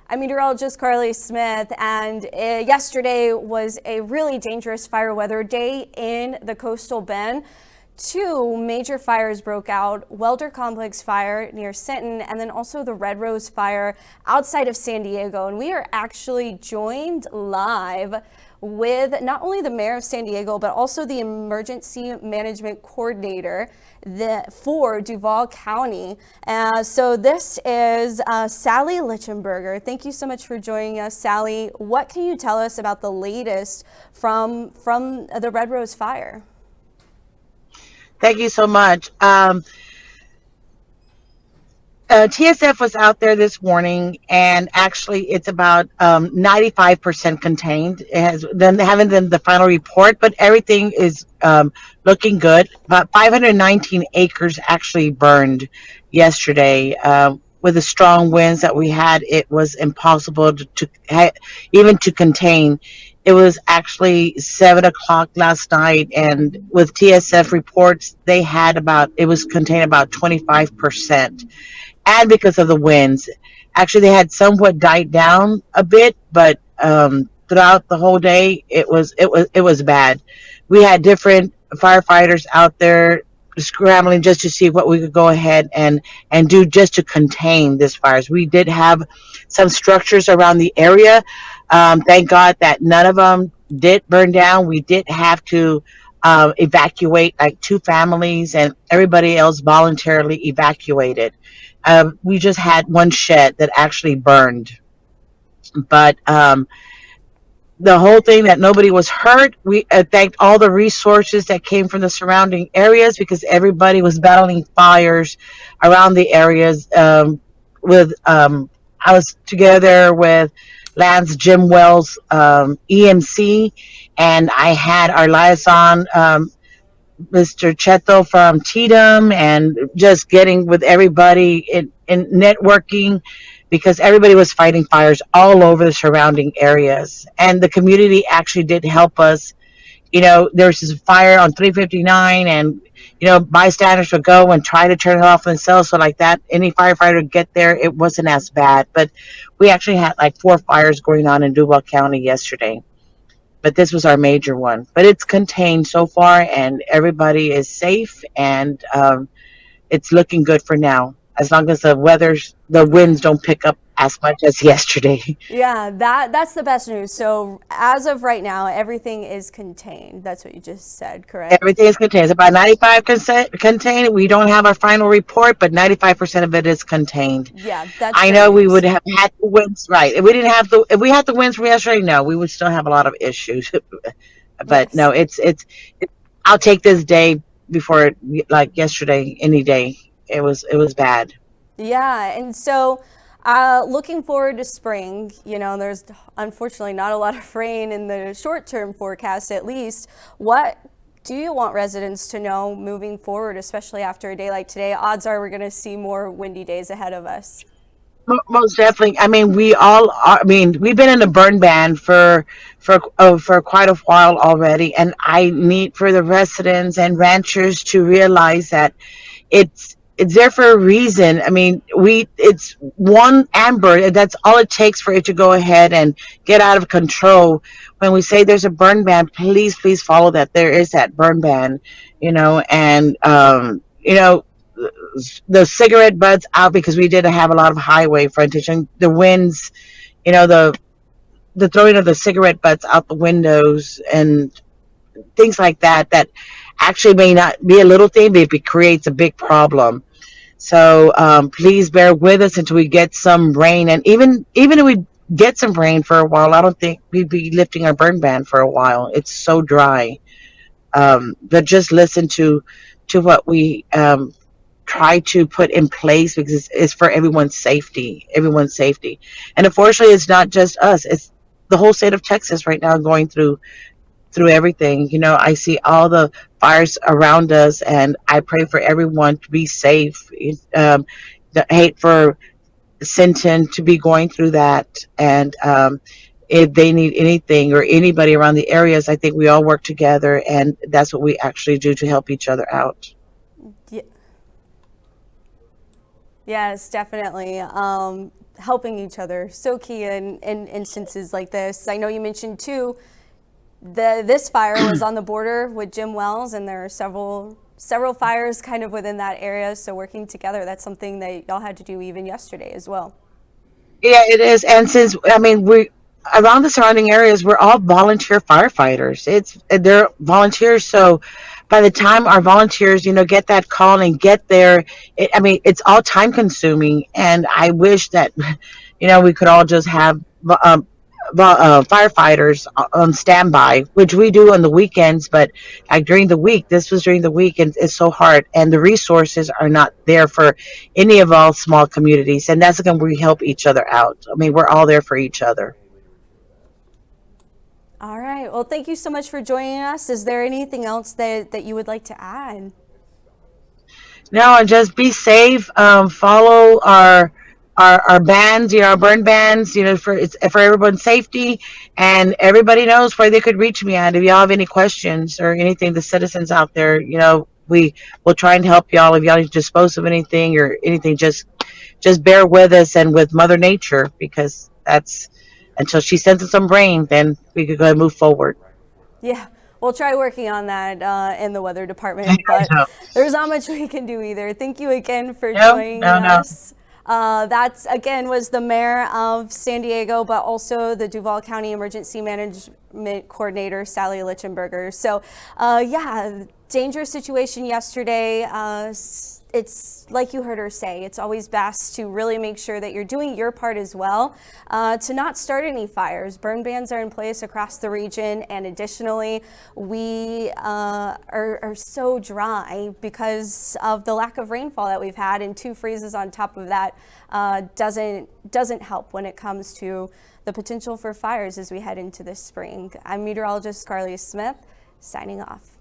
I'm meteorologist Carly Smith, and yesterday was a really dangerous fire weather day in the coastal Bend. Two major fires broke out: Welder Complex fire near Sinton, and then also the Red Rose fire outside of San Diego. And we are actually joined live with not only the mayor of San Diego, but also the emergency management coordinator for Duval County. So this is Sally Lichtenberger. Thank you so much for joining us, Sally. What can you tell us about the latest from the Red Rose fire? Thank you so much. TSF was out there this morning, and actually, it's about 95% contained. It has then haven't done the final report, but everything is looking good. About 519 acres actually burned yesterday. With the strong winds that we had, it was impossible even to contain. It was actually 7 o'clock last night, and with TSF reports, it was contained about 25%, and because of the winds. Actually, they had somewhat died down a bit, but throughout the whole day, it was bad. We had different firefighters out there scrambling just to see what we could go ahead and do just to contain this fires. We did have some structures around the area. Thank God that none of them did burn down. We did have to evacuate like two families, and everybody else voluntarily evacuated. We just had one shed that actually burned, but the whole thing that nobody was hurt. We thanked all the resources that came from the surrounding areas, because everybody was battling fires around the areas. With I was together with Lance Jim Wells, EMC, and I had our liaison, Mr. Cheto from Cheatham, and just getting with everybody in networking, because everybody was fighting fires all over the surrounding areas. And the community actually did help us. There was this fire on 359, and, bystanders would go and try to turn it off themselves. So, like that, any firefighter would get there, it wasn't as bad. But we actually had like four fires going on in Duval County yesterday, but this was our major one. But it's contained so far, and everybody is safe, and it's looking good for now, as long as the winds don't pick up as much as yesterday. Yeah, that's the best news. So as of right now, everything is contained. That's what you just said, correct? Everything is contained. It's about 95% contained. We don't have our final report, but 95% of it is contained. Yeah, that's I great know we would news. have had the winds, right? If we had the winds from yesterday, no, we would still have a lot of issues. But no, Yes. I'll take this day before, like yesterday, any day. It was bad. Yeah, and so looking forward to spring, there's unfortunately not a lot of rain in the short-term forecast, at least. What do you want residents to know moving forward, especially after a day like today? Odds are we're going to see more windy days ahead of us. Most definitely. I mean, we've been in a burn ban for quite a while already, and I need for the residents and ranchers to realize that it's there for a reason. I mean, it's one amber. That's all it takes for it to go ahead and get out of control. When we say there's a burn ban, please follow that. There is that burn ban, and the cigarette butts out, because we did have a lot of highway frontage, and the winds, the throwing of the cigarette butts out the windows and things like that actually may not be a little thing, but it creates a big problem. So please bear with us until we get some rain, and even if we get some rain for a while, I don't think we'd be lifting our burn ban for a while. It's so dry. But just listen to what we try to put in place, because it's for everyone's safety. And unfortunately, it's not just us, it's the whole state of Texas right now going through everything. I see all the fires around us, and I pray for everyone to be safe. I hate for Sinton to be going through that, and if they need anything, or anybody around the areas, I think we all work together, and that's what we actually do to help each other out. Yes, definitely. helping each other, so key in instances like this. I know you mentioned too, this fire was on the border with Jim Wells, and there are several fires kind of within that area. So working together, that's something that y'all had to do even yesterday as well. Yeah, it is. And since, I mean, we around the surrounding areas, we're all volunteer firefighters. They're volunteers. So by the time our volunteers, get that call and get there, I mean, it's all time consuming. And I wish that, we could all just have firefighters on standby, which we do on the weekends. But like during the week, this was during the week, and it's so hard, and the resources are not there for any of our small communities, and that's when we help each other out. I mean, we're all there for each other. All right. Well, thank you so much for joining us. Is there anything else that you would like to add? No, and just be safe. Follow our bands, our burn bands, for everyone's safety, and everybody knows where they could reach me at. If y'all have any questions or anything, the citizens out there, we will try and help y'all. If y'all need to dispose of anything or anything, just bear with us and with Mother Nature, because that's until she sends us some rain, then we could go and move forward. Yeah, we'll try working on that in the weather department, but there's not much we can do either. Thank you again for joining us. That's, again, was the mayor of San Diego, but also the Duval County Emergency Management Coordinator, Sally Lichtenberger. So, yeah, dangerous situation yesterday. It's like you heard her say, it's always best to really make sure that you're doing your part as well to not start any fires. Burn bans are in place across the region, and additionally, we are so dry because of the lack of rainfall that we've had, and 2 freezes on top of that doesn't help when it comes to the potential for fires as we head into this spring. I'm meteorologist Carly Smith, signing off.